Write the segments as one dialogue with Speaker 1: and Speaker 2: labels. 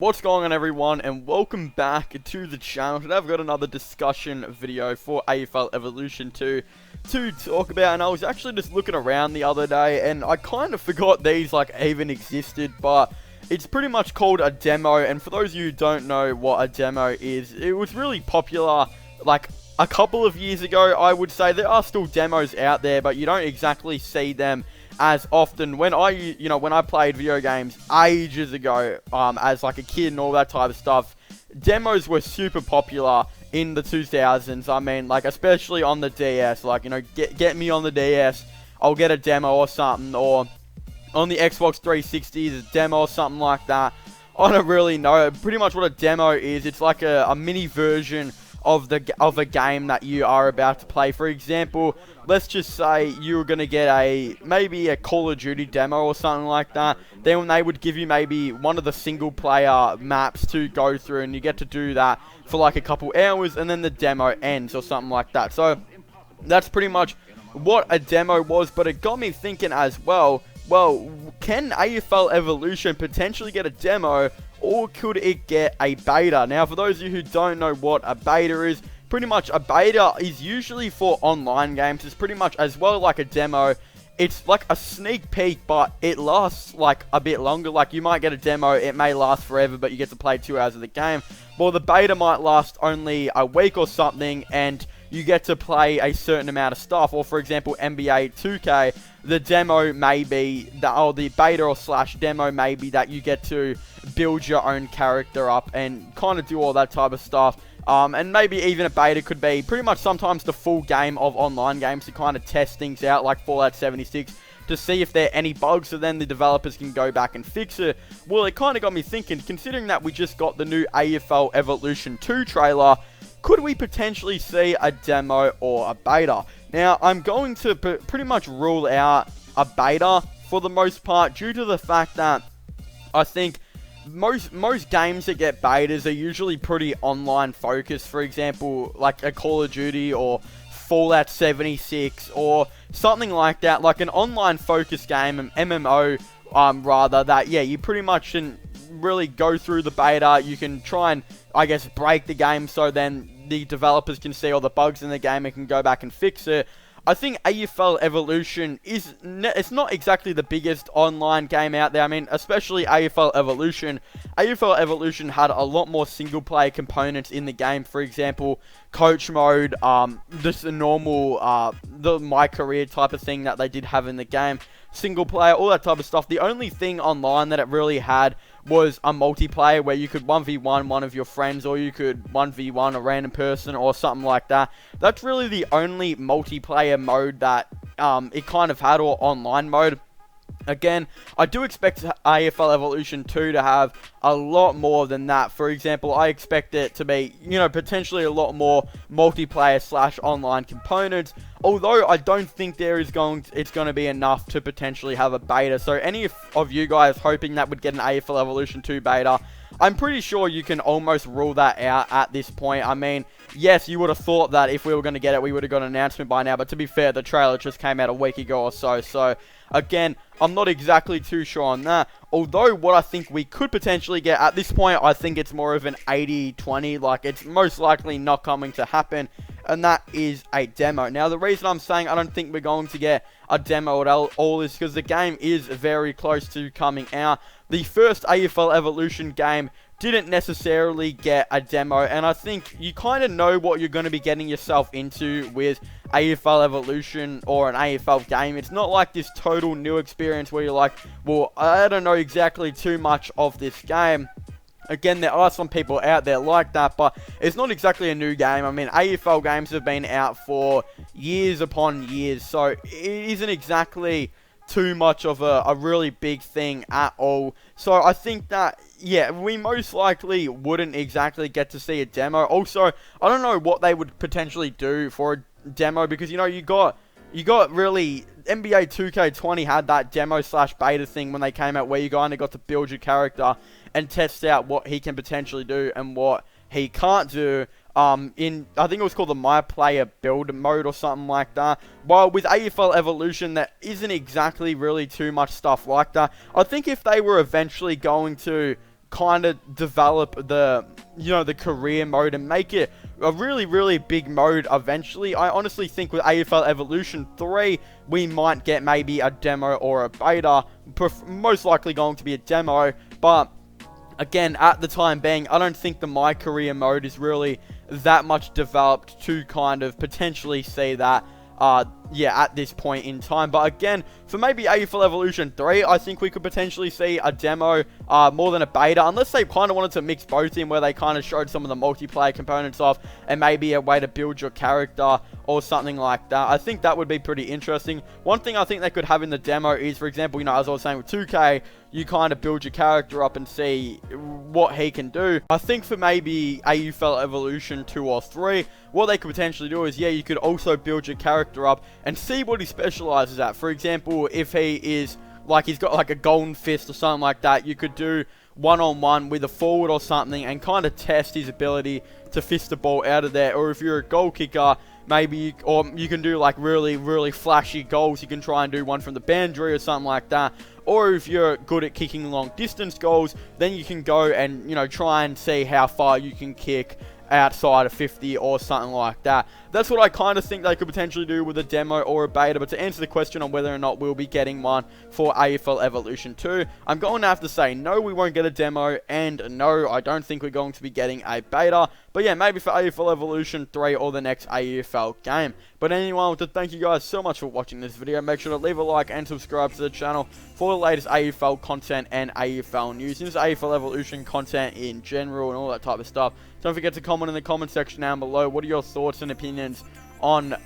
Speaker 1: What's going on, everyone, and welcome back to the channel. Today I've got another discussion video for AFL Evolution 2 to talk about, and I was actually just looking around the other day and I kind of forgot these even existed, but it's pretty much called a demo. And for those of you who don't know what a demo is, it was really popular a couple of years ago. I would say there are still demos out there, but you don't exactly see them as often. When I played video games ages ago, as a kid and all that type of stuff, demos were super popular in the 2000s. I mean, especially on the DS, get me on the DS, I'll get a demo or something, or on the Xbox 360, a demo or something like that. I don't really know. Pretty much what a demo is, it's like a mini version of a game that you are about to play. For example, let's just say you're going to get maybe a Call of Duty demo or something like that. Then they would give you maybe one of the single player maps to go through, and you get to do that for a couple hours, and then the demo ends or something like that. So that's pretty much what a demo was. But it got me thinking as well, can AFL Evolution potentially get a demo, or could it get a beta? Now, for those of you who don't know what a beta is, pretty much a beta is usually for online games. It's pretty much as well like a demo. It's like a sneak peek, but it lasts a bit longer. You might get a demo, it may last forever, but you get to play 2 hours of the game. Well, the beta might last only a week or something, and you get to play a certain amount of stuff. Or for example, NBA 2K, the demo may be the beta or slash demo may be that you get to build your own character up and kind of do all that type of stuff. And maybe even a beta could be pretty much sometimes the full game of online games to kind of test things out, like Fallout 76, to see if there are any bugs, so then the developers can go back and fix it. Well, it kind of got me thinking, considering that we just got the new AFL Evolution 2 trailer, could we potentially see a demo or a beta? Now, I'm going to pretty much rule out a beta for the most part, due to the fact that I think most games that get betas are usually pretty online focused. For example, like a Call of Duty or Fallout 76 or something like that, like an online focused game, an MMO rather, that you pretty much can really go through the beta. You can try and, I guess, break the game so then the developers can see all the bugs in the game and can go back and fix it. I think AFL Evolution it's not exactly the biggest online game out there. I mean, especially AFL Evolution. AFL Evolution had a lot more single player components in the game. For example, coach mode, just a normal, the my career type of thing that they did have in the game. Single player, all that type of stuff. The only thing online that it really had was a multiplayer where you could 1v1 one of your friends, or you could 1v1 a random person or something like that. That's really the only multiplayer mode that it kind of had, or online mode. Again, I do expect AFL Evolution 2 to have a lot more than that. For example, I expect it to be, potentially a lot more multiplayer slash online components. Although I don't think it's going to be enough to potentially have a beta. So any of you guys hoping that would get an AFL Evolution 2 beta, I'm pretty sure you can almost rule that out at this point. I mean, yes, you would have thought that if we were going to get it, we would have got an announcement by now. But to be fair, the trailer just came out a week ago or so. So, again, I'm not exactly too sure on that. Although, what I think we could potentially get at this point, I think it's more of an 80-20. It's most likely not coming to happen. And that is a demo. Now, the reason I'm saying I don't think we're going to get a demo at all is because the game is very close to coming out. The first AFL Evolution game didn't necessarily get a demo, and I think you kind of know what you're going to be getting yourself into with AFL Evolution or an AFL game. It's not like this total new experience where you're like, well, I don't know exactly too much of this game. Again, there are some people out there like that, but it's not exactly a new game. I mean, AFL games have been out for years upon years, so it isn't exactly too much of a really big thing at all. So I think that, we most likely wouldn't exactly get to see a demo. Also, I don't know what they would potentially do for a demo, because, you got really, NBA 2K20 had that demo slash beta thing when they came out, where you kind of got to build your character and test out what he can potentially do and what he can't do. I think it was called the My Player Build mode or something like that. While with AFL Evolution, there isn't exactly really too much stuff like that. I think if they were eventually going to kind of develop the, you know, the career mode and make it a really, really big mode eventually. I honestly think with AFL Evolution 3, we might get maybe a demo or a beta, most likely going to be a demo, but again, at the time being, I don't think the My Career mode is really that much developed to kind of potentially see that, yeah, at this point in time. But again, for maybe AFL Evolution 3, I think we could potentially see a demo more than a beta, unless they kind of wanted to mix both in, where they kind of showed some of the multiplayer components off, and maybe a way to build your character or something like that. I think that would be pretty interesting. One thing I think they could have in the demo is, for example, you know, as I was saying with 2K, you kind of build your character up and see what he can do. I think for maybe AFL Evolution 2 or 3, what they could potentially do is, yeah, you could also build your character up and see what he specializes at. For example, if he is, like, he's got like a golden fist or something like that, you could do one-on-one with a forward or something and kind of test his ability to fist the ball out of there. Or if you're a goal kicker, maybe you can do like really, really flashy goals. You can try and do one from the boundary or something like that. Or if you're good at kicking long distance goals, then you can go and, you know, try and see how far you can kick outside of 50 or something like that. That's what I kind of think they could potentially do with a demo or a beta. But to answer the question on whether or not we'll be getting one for AFL Evolution 2, I'm going to have to say no, we won't get a demo, and no, I don't think we're going to be getting a beta. But yeah, maybe for AFL Evolution 3 or the next AFL game. But anyway, I want to thank you guys so much for watching this video. Make sure to leave a like and subscribe to the channel for the latest AFL content and AFL news. This is AFL Evolution content in general and all that type of stuff. Don't forget to comment in the comment section down below. What are your thoughts and opinions on, you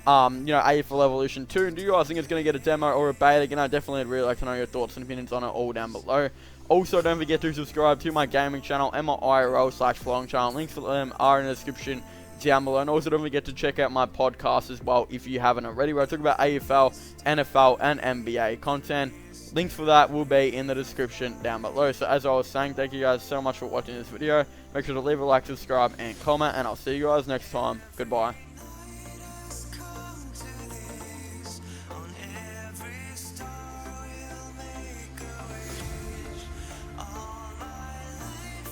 Speaker 1: know, AFL Evolution 2? And do you guys think it's going to get a demo or a beta? Again, I definitely would really like to know your thoughts and opinions on it all down below. Also, don't forget to subscribe to my gaming channel, MIRL/vlogging channel. Links for them are in the description down below. And also, don't forget to check out my podcast as well if you haven't already, where I talk about AFL, NFL, and NBA content. Links for that will be in the description down below. So as I was saying, thank you guys so much for watching this video. Make sure to leave a like, subscribe, and comment, and I'll see you guys next time. Goodbye.